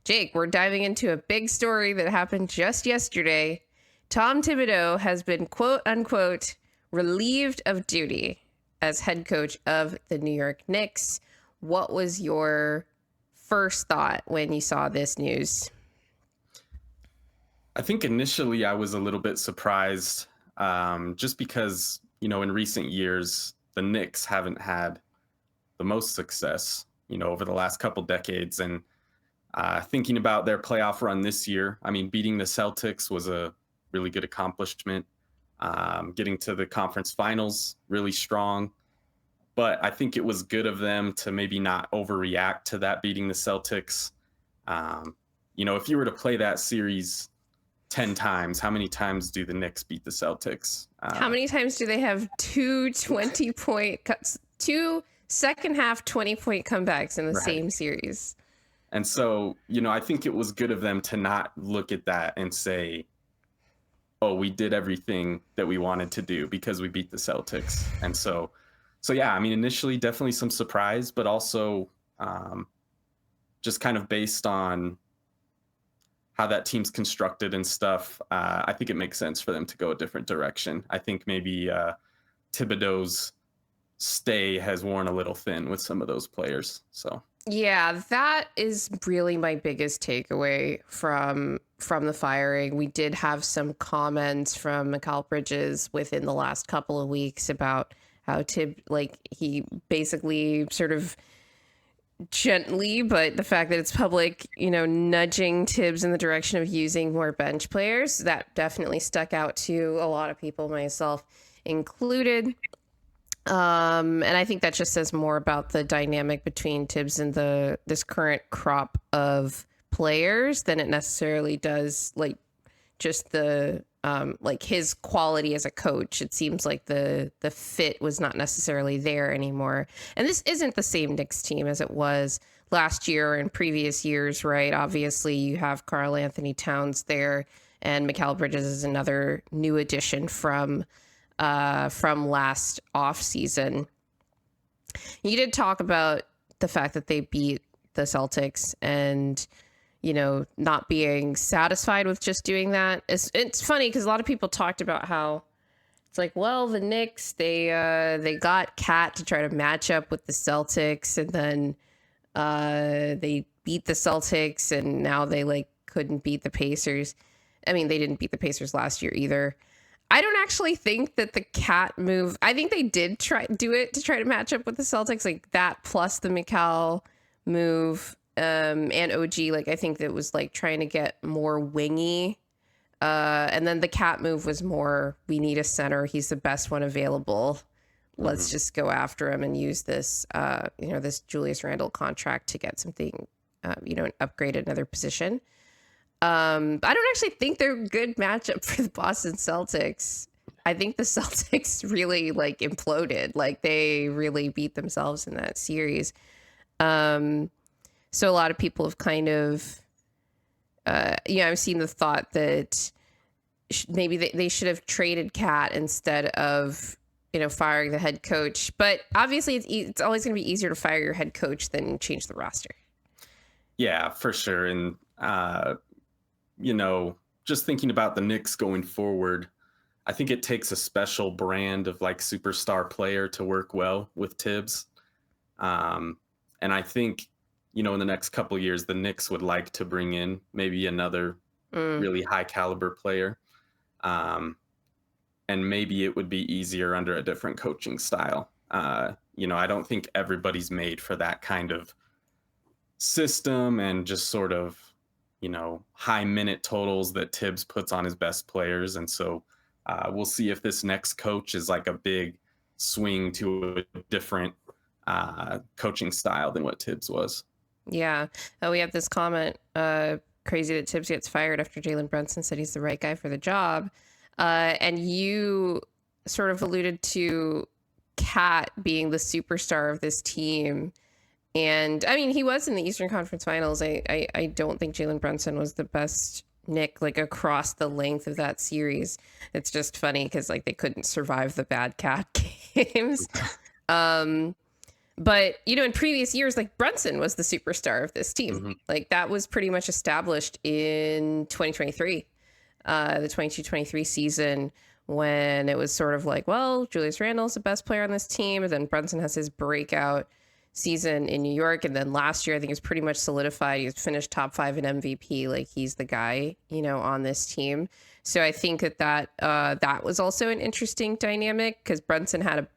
Jake, we're diving into a big story that happened just yesterday. Tom Thibodeau has been, quote unquote, relieved of duty as head coach of the New York Knicks. What was your first thought when you saw this news? I think initially I was a little bit surprised, just because, in recent years, the Knicks haven't had the most success, over the last couple decades. And thinking about their playoff run this year, I mean, beating the Celtics was a really good accomplishment. Getting to the conference finals, really strong. But I think it was good of them to maybe not overreact to that beating the Celtics. If you were to play that series 10 times, how many times do the Knicks beat the Celtics? How many times do they have two second half 20-point comebacks in the same series? And so, I think it was good of them to not look at that and say, oh, we did everything that we wanted to do because we beat the Celtics. And so yeah, I mean, initially definitely some surprise, but also just kind of based on how that team's constructed and stuff, I think it makes sense for them to go a different direction. I think maybe Thibodeau's stay has worn a little thin with some of those players. So yeah, that is really my biggest takeaway from the firing. We did have some comments from Mikal Bridges within the last couple of weeks about how he basically sort of gently, but the fact that it's public, nudging Thibs in the direction of using more bench players, that definitely stuck out to a lot of people, myself included. And I think that just says more about the dynamic between Thibs and this current crop of players than it necessarily does just the his quality as a coach. It seems like the fit was not necessarily there anymore. And this isn't the same Knicks team as it was last year and previous years, right? Obviously, you have Karl Anthony Towns there, and Mikal Bridges is another new addition from last offseason. You did talk about the fact that they beat the Celtics and, not being satisfied with just doing that. It's funny because a lot of people talked about how it's like, well, the Knicks, they got Cat to try to match up with the Celtics, and then they beat the Celtics, and now they couldn't beat the Pacers. I mean, they didn't beat the Pacers last year either. I don't actually think that the Cat move, I think they did do it to try to match up with the Celtics, like that plus the Mikal move and OG. I think that was trying to get more wingy. And then the Cat move was more, we need a center. He's the best one available. Let's just go after him and use this, this Julius Randle contract to get something, and upgrade another position. I don't actually think they're a good matchup for the Boston Celtics. I think the Celtics really imploded. They really beat themselves in that series. So a lot of people have kind of, I've seen the thought that maybe they should have traded Cat instead of, firing the head coach. But obviously it's always going to be easier to fire your head coach than change the roster. Yeah, for sure. And, just thinking about the Knicks going forward, I think it takes a special brand of superstar player to work well with Thibs. And I think, in the next couple of years, the Knicks would like to bring in maybe another really high caliber player. And maybe it would be easier under a different coaching style. I don't think everybody's made for that kind of system and just sort of, high minute totals that Thibs puts on his best players. And so we'll see if this next coach is a big swing to a different coaching style than what Thibs was. Yeah. We have this comment, crazy that Thibs gets fired after Jalen Brunson said he's the right guy for the job. And you sort of alluded to Cat being the superstar of this team. And I mean, he was in the Eastern Conference Finals. I don't think Jalen Brunson was the best Knick across the length of that series. It's just funny because they couldn't survive the bad Cat games. But, in previous years, like Brunson was the superstar of this team. Hmm. Like that was pretty much established in 2023, the 22-23 season, when it was sort of like, well, Julius Randle's the best player on this team. And then Brunson has his breakout season in New York. And then last year, I think it's pretty much solidified. He's finished top 5 in MVP. Like he's the guy, on this team. So I think that was also an interesting dynamic because Brunson had a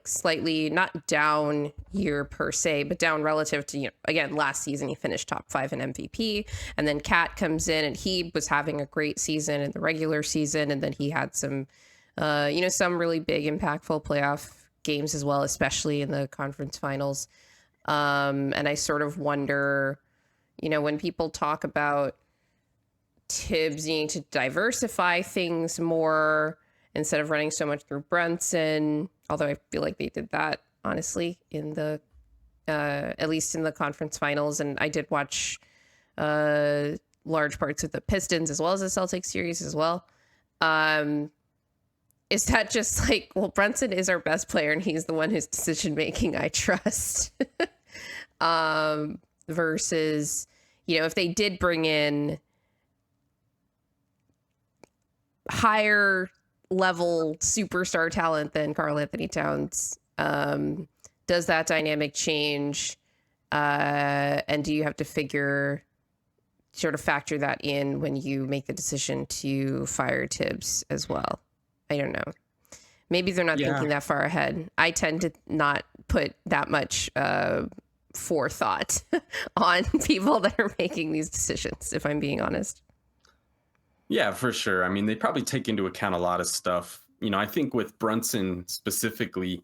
slightly not down year per se, but down relative to, again, last season he finished top 5 in MVP. And then Cat comes in and he was having a great season in the regular season. And then he had some, some really big impactful playoff games as well, especially in the conference finals. And I sort of wonder, when people talk about Thibs needing to diversify things more instead of running so much through Brunson, although I feel like they did that honestly in the at least in the conference finals, and I did watch large parts of the Pistons as well as the Celtics series as well. Is that just like, well, Brunson is our best player and he's the one whose decision making I trust, versus, if they did bring in higher level superstar talent than Karl Anthony Towns, does that dynamic change? And do you have to factor that in when you make the decision to fire Thibs as well? I don't know. Maybe they're not thinking that far ahead. I tend to not put that much forethought on people that are making these decisions, if I'm being honest. Yeah, for sure. I mean, they probably take into account a lot of stuff. I think with Brunson specifically,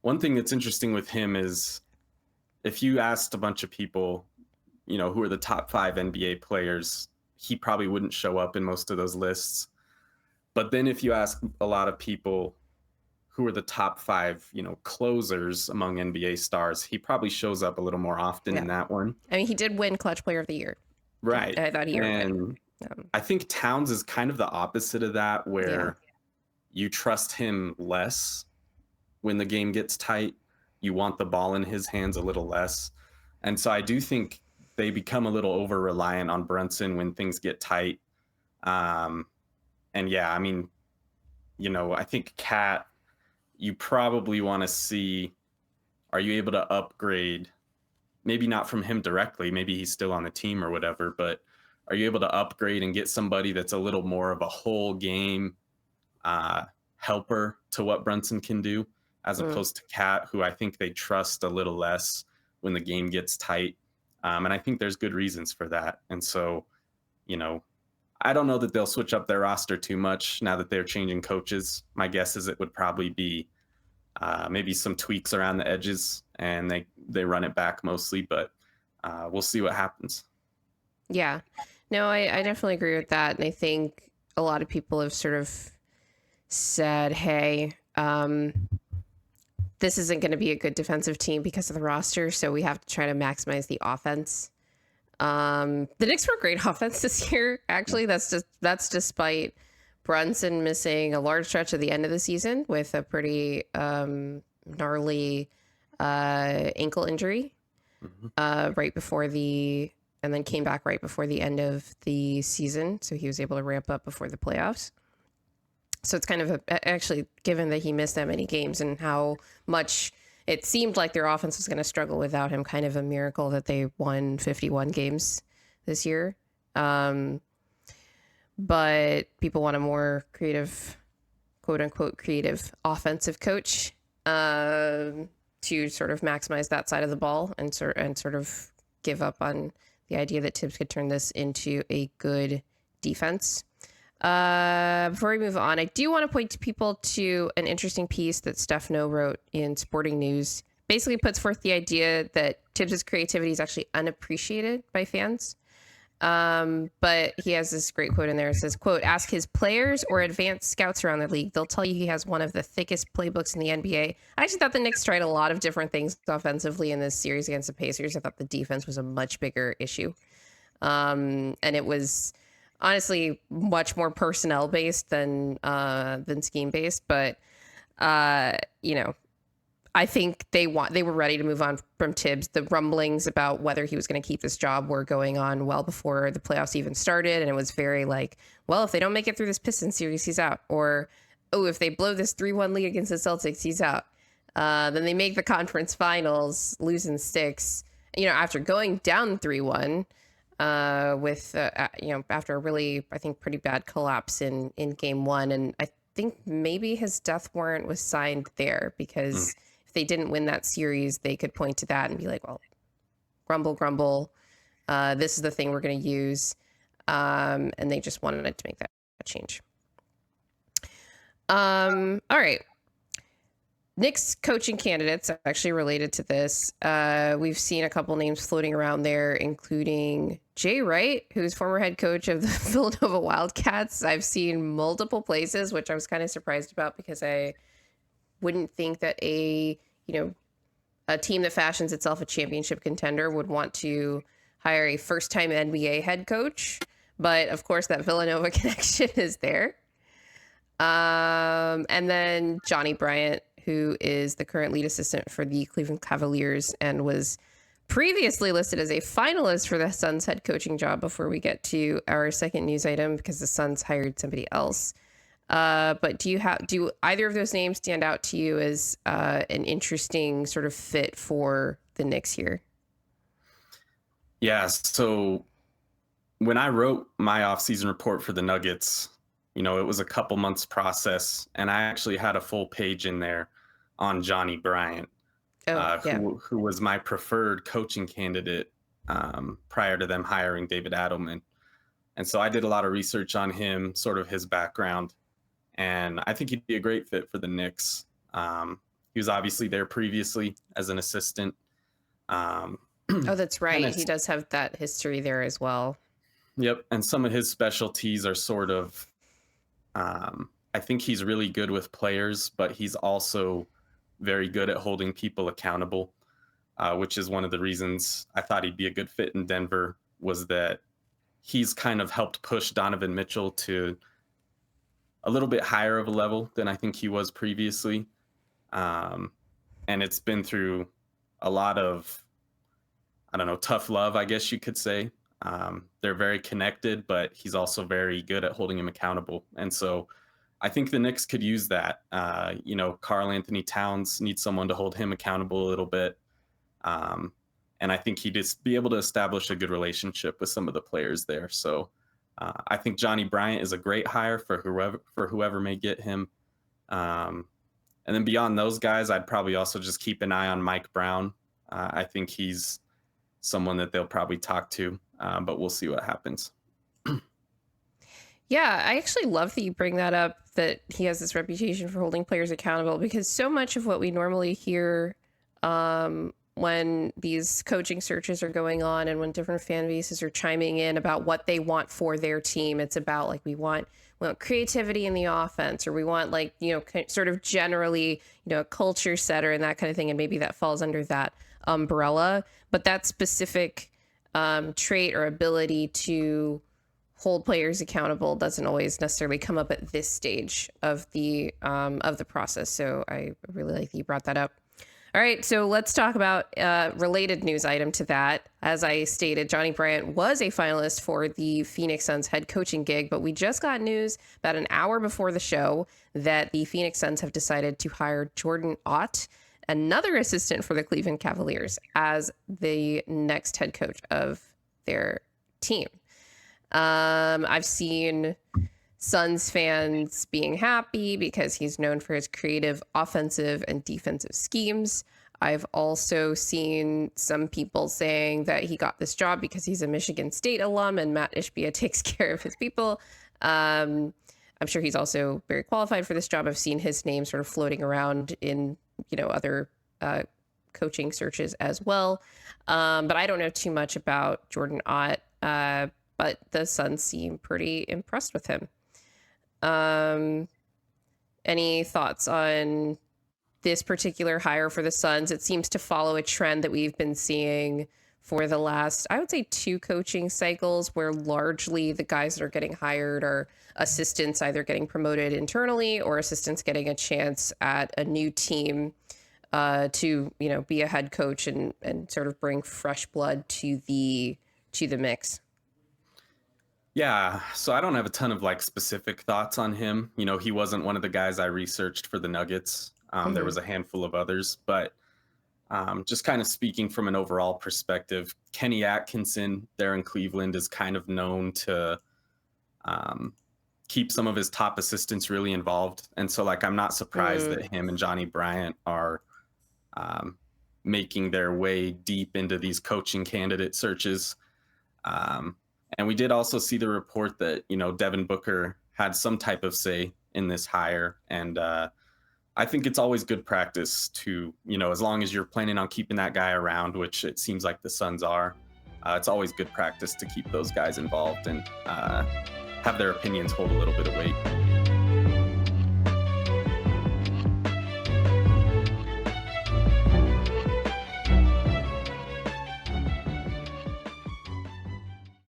one thing that's interesting with him is if you asked a bunch of people, who are the top 5 NBA players, he probably wouldn't show up in most of those lists. But then if you ask a lot of people who are the top 5, closers among NBA stars, he probably shows up a little more often in that one. I mean, he did win Clutch Player of the Year. Right. I thought he earned it. I think Towns is kind of the opposite of that, where you trust him less when the game gets tight. You want the ball in his hands a little less. And so I do think they become a little over-reliant on Brunson when things get tight. And yeah, I mean, I think Cat, you probably want to see, are you able to upgrade? Maybe not from him directly. Maybe he's still on the team or whatever, but are you able to upgrade and get somebody that's a little more of a whole game helper to what Brunson can do, as opposed to Cat, who I think they trust a little less when the game gets tight. And I think there's good reasons for that. And so, I don't know that they'll switch up their roster too much now that they're changing coaches. My guess is it would probably be maybe some tweaks around the edges, and they run it back mostly, but we'll see what happens. Yeah. No, I definitely agree with that. And I think a lot of people have sort of said, hey, this isn't going to be a good defensive team because of the roster, so we have to try to maximize the offense. The Knicks were great offense this year. Actually, that's despite Brunson missing a large stretch at the end of the season with a pretty gnarly ankle injury right before and then came back right before the end of the season. So he was able to ramp up before the playoffs. So it's kind of actually, given that he missed that many games and how much it seemed like their offense was going to struggle without him, kind of a miracle that they won 51 games this year. But people want a more creative, quote unquote, creative offensive coach to sort of maximize that side of the ball and sort of give up on the idea that Thibs could turn this into a good defense. Before we move on, I do want to point to people to an interesting piece that Stefano wrote in Sporting News. Basically puts forth the idea that Thibs' creativity is actually unappreciated by fans. But he has this great quote in there. It says, quote, ask his players or advanced scouts around the league. They'll tell you he has one of the thickest playbooks in the NBA. I actually thought the Knicks tried a lot of different things offensively in this series against the Pacers. I thought the defense was a much bigger issue. And it was honestly much more personnel based than scheme based. But, I think they were ready to move on from Thibs. The rumblings about whether he was going to keep this job were going on well before the playoffs even started, and it was very like, well, if they don't make it through this Pistons series, he's out. Or, oh, if they blow this 3-1 lead against the Celtics, he's out. Then they make the conference finals, losing six. After going down 3-1, with after a really, I think, pretty bad collapse in game one, and I think maybe his death warrant was signed there because if they didn't win that series, they could point to that and be like, well, grumble, this is the thing we're going to use, and they just wanted to make that change. All right. Knicks coaching candidates actually related to this. We've seen a couple names floating around there, including Jay Wright, who's former head coach of the Villanova Wildcats. I've seen multiple places, which I was kind of surprised about because I wouldn't think that a team that fashions itself a championship contender would want to hire a first-time NBA head coach. But of course, that Villanova connection is there. And then Johnnie Bryant, who is the current lead assistant for the Cleveland Cavaliers and was previously listed as a finalist for the Suns head coaching job before we get to our second news item because the Suns hired somebody else. But do either of those names stand out to you as an interesting sort of fit for the Knicks here? Yeah, so when I wrote my offseason report for the Nuggets, it was a couple months process, and I actually had a full page in there on Johnnie Bryant, who was my preferred coaching candidate prior to them hiring David Adelman. And so I did a lot of research on him, sort of his background, and I think he'd be a great fit for the Knicks. He was obviously there previously as an assistant. Oh, that's right. He does have that history there as well. Yep, and some of his specialties are sort of, I think he's really good with players, but he's also very good at holding people accountable, which is one of the reasons I thought he'd be a good fit in Denver, was that he's kind of helped push Donovan Mitchell to a little bit higher of a level than I think he was previously. And it's been through a lot of, tough love, I guess you could say. They're very connected, but he's also very good at holding him accountable. And so I think the Knicks could use that. Karl Anthony Towns needs someone to hold him accountable a little bit. And I think he'd just be able to establish a good relationship with some of the players there. So I think Johnnie Bryant is a great hire for whoever may get him. And then beyond those guys, I'd probably also just keep an eye on Mike Brown. I think he's someone that they'll probably talk to, but we'll see what happens. Yeah, I actually love that you bring that up, that he has this reputation for holding players accountable, because so much of what we normally hear when these coaching searches are going on and when different fan bases are chiming in about what they want for their team, it's about like, we want creativity in the offense, or we want sort of generally, a culture setter and that kind of thing. And maybe that falls under that umbrella, but that specific trait or ability to hold players accountable doesn't always necessarily come up at this stage of the process. So I really like that you brought that up. All right, so let's talk about related news item to that. As I stated, Johnnie Bryant was a finalist for the Phoenix Suns head coaching gig, but we just got news about an hour before the show that the Phoenix Suns have decided to hire Jordan Ott, another assistant for the Cleveland Cavaliers, as the next head coach of their team. I've seen Suns fans being happy because he's known for his creative offensive and defensive schemes. I've also seen some people saying that he got this job because he's a Michigan State alum and Matt Ishbia takes care of his people. I'm sure he's also very qualified for this job. I've seen his name sort of floating around in, other coaching searches as well. But I don't know too much about Jordan Ott, but the Suns seem pretty impressed with him. Any thoughts on this particular hire for the Suns? It seems to follow a trend that we've been seeing for the last, I would say, 2 coaching cycles, where largely the guys that are getting hired are assistants either getting promoted internally or assistants getting a chance at a new team to be a head coach and sort of bring fresh blood to the mix. Yeah, so I don't have a ton of like specific thoughts on him. He wasn't one of the guys I researched for the Nuggets. There Hmm. was a handful of others, but just kind of speaking from an overall perspective, Kenny Atkinson there in Cleveland is kind of known to um, keep some of his top assistants really involved. And so, like, I'm not surprised Mm. that him and Johnnie Bryant are um, making their way deep into these coaching candidate searches. Um, and we did also see the report that, Devin Booker had some type of say in this hire. And I think it's always good practice to, as long as you're planning on keeping that guy around, which it seems like the Suns are, it's always good practice to keep those guys involved and have their opinions hold a little bit of weight.